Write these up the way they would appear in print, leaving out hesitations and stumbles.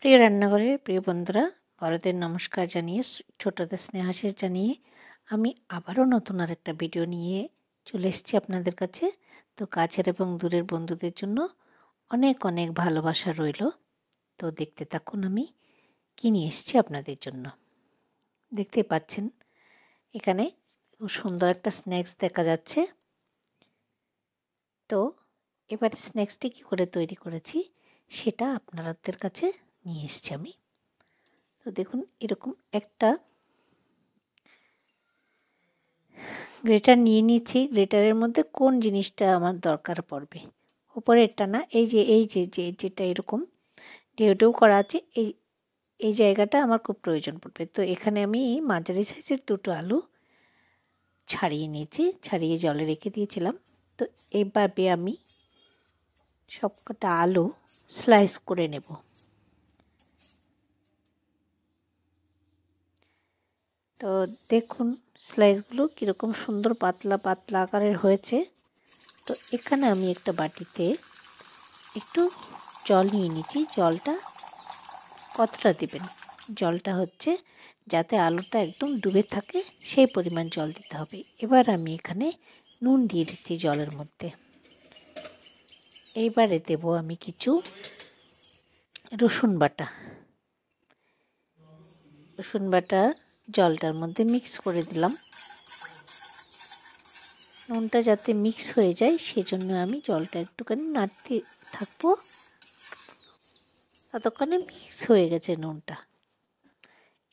প্রিয় রান্নাঘরের প্রিয় বন্ধুরা, বড়দের নমস্কার জানিয়ে ছোটদের স্নেহাশিস জানিয়ে আমি আবারও নতুন আরেকটা ভিডিও নিয়ে চলে এসেছি আপনাদের কাছে। তো কাছের এবং দূরের বন্ধুদের জন্য অনেক অনেক ভালোবাসা রইল। তো দেখতে থাকুন আমি কী নিয়ে এসেছি আপনাদের জন্য। দেখতে পাচ্ছেন এখানে খুব সুন্দর একটা স্ন্যাক্স দেখা যাচ্ছে। তো এবারে স্ন্যাক্সটি কী করে তৈরি করেছি সেটা আপনাদের কাছে নিয়ে এসেছি আমি। তো দেখুন, এরকম একটা গ্রেটার নিয়ে নিচ্ছি। গ্রেটারের মধ্যে কোন জিনিসটা আমার দরকার পড়বে, উপরেরটা না, যেটা এরকম ঢেউ ঢেউ করা আছে, এই জায়গাটা আমার খুব প্রয়োজন পড়বে। তো এখানে আমি মাঝারি সাইজের দুটো আলু ছাড়িয়ে নিয়েছি, ছাড়িয়ে জলে রেখে দিয়েছিলাম। তো এইভাবে আমি সবকটা আলু স্লাইস করে নেব। তো দেখুন স্লাইসগুলো কীরকম সুন্দর পাতলা পাতলা আকারের হয়েছে। তো এখানে আমি একটা বাটিতে একটু জল নিয়ে নিচ্ছি। জলটা কতটা দেবেন, জলটা হচ্ছে যাতে আলুটা একদম ডুবে থাকে সেই পরিমাণ জল দিতে হবে। এবার আমি এখানে নুন দিয়ে দিচ্ছি জলের মধ্যে। এইবারে দেব আমি কিছু রসুন বাটা। রসুন বাটা জলটার মধ্যে মিক্স করে দিলাম। নুনটা যাতে মিক্স হয়ে যায় সেজন্য আমি জলটা একটুখানি নাড়তে থাকবো, ততক্ষণে মিক্স হয়ে গেছে নুনটা।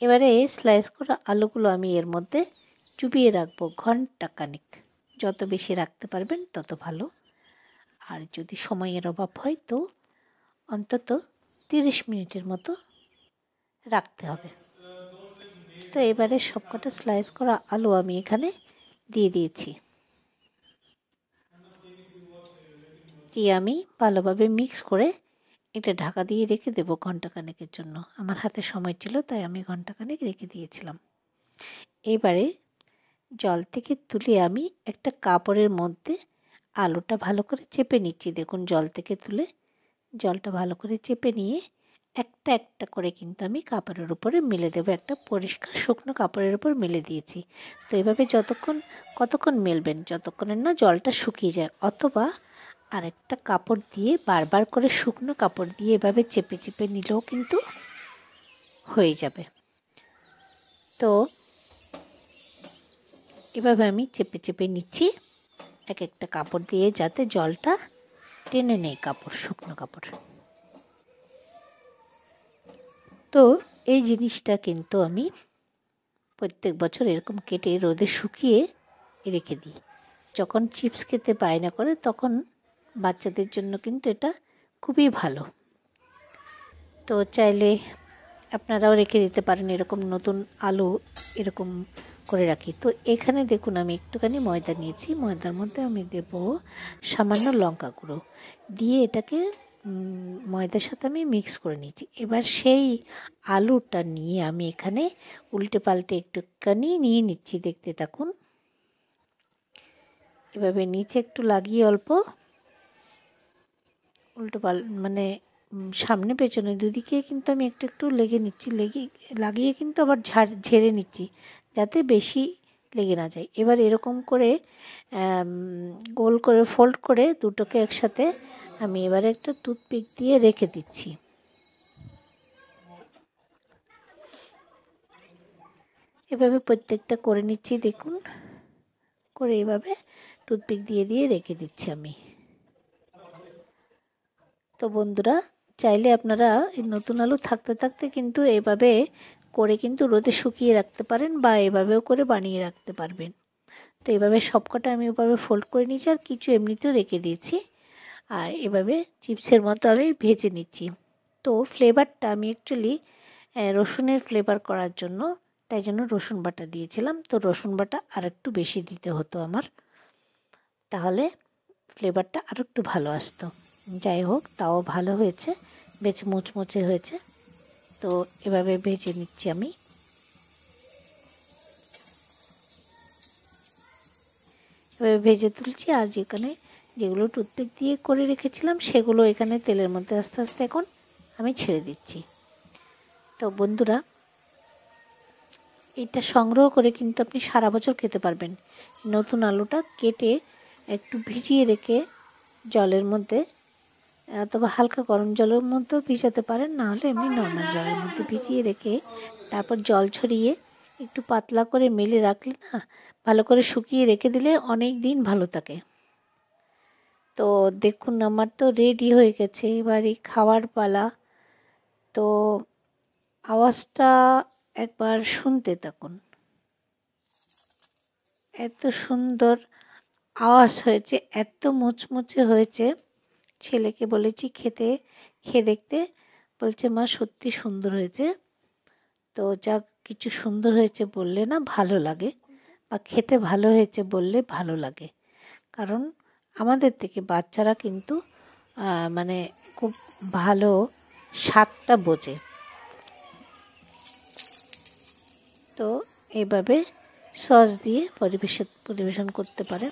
এবারে স্লাইস করা আলুগুলো আমি এর মধ্যে চুবিয়ে রাখবো ঘন্টাখানেক। যত বেশি রাখতে পারবেন তত ভালো, আর যদি সময়ের অভাব হয় তো অন্তত 30 মিনিটের মতো রাখতে হবে। তো এবারে সবকটা স্লাইস করা আলু আমি এখানে দিয়ে দিয়েছি। দিয়ে আমি ভালোভাবে মিক্স করে এটা ঢাকা দিয়ে রেখে দেবো ঘন্টাখানেকের জন্য। আমার হাতে সময় ছিল তাই আমি ঘন্টাখানেক রেখে দিয়েছিলাম। এবারে জল থেকে তুলে আমি একটা কাপড়ের মধ্যে আলুটা ভালো করে চেপে নিচ্ছি। দেখুন, জল থেকে তুলে জলটা ভালো করে চেপে নিয়ে একটা একটা করে কিন্তু আমি কাপড়ের উপরে মেলে দেবো। একটা পরিষ্কার শুকনো কাপড়ের উপর মেলে দিয়েছি। তো এভাবে কতক্ষণ মেলবেন, যতক্ষণের না জলটা শুকিয়ে যায়, অথবা আরেকটা কাপড় দিয়ে বারবার করে শুকনো কাপড় দিয়ে এভাবে চেপে চেপে নিলেও কিন্তু হয়ে যাবে। তো এভাবে আমি চেপে চেপে নিচ্ছি এক একটা কাপড় দিয়ে, যাতে জলটা টেনে নেই শুকনো কাপড়। তো এই জিনিসটা কিন্তু আমি প্রত্যেক বছর এরকম কেটে রোদে শুকিয়ে রেখে দিই। যখন চিপস খেতে বায়না করে তখন বাচ্চাদের জন্য কিন্তু এটা খুবই ভালো। তো চাইলে আপনারাও রেখে দিতে পারেন এরকম নতুন আলু এরকম করে রাখি। তো এখানে দেখুন আমি একটুখানি ময়দা নিয়েছি। ময়দার মধ্যে আমি দেব সামান্য লঙ্কা গুঁড়ো, দিয়ে এটাকে ময়দার সাথে আমি মিক্স করে নিয়েছি। এবার সেই আলুটা নিয়ে আমি এখানে উল্টে পাল্টে একটুখানি নিয়ে নিচ্ছি। দেখতে থাকুন। এভাবে নিচে একটু লাগিয়ে অল্প উল্টো মানে সামনে পেছনে দুদিকে কিন্তু আমি একটু একটু লাগিয়ে কিন্তু আবার ঝেড়ে নিচ্ছি, যাতে বেশি লেগে না যায়। এবার এরকম করে গোল করে ফোল্ড করে দুটোকে একসাথে আমি এবারে একটা টুথপিক দিয়ে রেখে দিচ্ছি। এভাবে প্রত্যেকটা করে নিচ্ছি। দেখুন, করে এভাবে টুথপিক দিয়ে দিয়ে রেখে দিচ্ছি আমি। তো বন্ধুরা, চাইলে আপনারা এই নতুন আলু থাকতে থাকতে কিন্তু এভাবে করে কিন্তু রোদে শুকিয়ে রাখতে পারেন, বা এভাবেও করে বানিয়ে রাখতে পারবেন। তো এভাবে সবকটা আমি ওভাবে ফোল্ড করে নিয়েছি, আর কিছু এমনিতেও রেখে দিয়েছি। আর এভাবে চিপসের মতো আমি ভেজে নিচ্ছি। তো ফ্লেভারটা আমি অ্যাকচুয়ালি রসুনের ফ্লেভার করার জন্য, তাই জন্য রসুন বাটা দিয়েছিলাম। তো রসুন বাটা আর একটু বেশি দিতে হতো আমার, তাহলে ফ্লেভারটা আরও একটু ভালো আসতো। যাই হোক, তাও ভালো হয়েছে, বেশ মুচমুচে হয়েছে। তো এভাবে ভেজে নিচ্ছি আমি। এভাবে ভেজে তুলছি, আর যেগুলো টুথপিক দিয়ে করে রেখেছিলাম সেগুলো এখানে তেলের মধ্যে আস্তে আস্তে এখন আমি ছেড়ে দিচ্ছি। তো বন্ধুরা, এটা সংগ্রহ করে কিন্তু আপনি সারা বছর খেতে পারবেন। নতুন আলুটা কেটে একটু ভিজিয়ে রেখে জলের মধ্যে, অথবা হালকা গরম জলের মধ্যেও ভিজাতে পারেন, নাহলে এমনি নর্মাল জলের মধ্যে ভিজিয়ে রেখে তারপর জল ছড়িয়ে একটু পাতলা করে মেলে রাখলে না, ভালো করে শুকিয়ে রেখে দিলে অনেক দিন ভালো থাকে। তো দেখুন আমার তো রেডি হয়ে গেছে, এবারই খাওয়ার পালা। তো আওয়াজটা একবার শুনতে থাকুন। এত সুন্দর আওয়াজ হয়েছে, এত মুচমুচে হয়েছে। ছেলেকে বলেছি খেয়ে দেখতে, বলছে মা সত্যি সুন্দর হয়েছে। তো যা কিছু সুন্দর হয়েছে বললে না ভালো লাগে, বা খেতে ভালো হয়েছে বললে ভালো লাগে, কারণ আমাদের থেকে বাচ্চারা কিন্তু মানে খুব ভালো স্বাদটা বোঝে। তো এভাবে সস দিয়ে পরিবেশন করতে পারেন।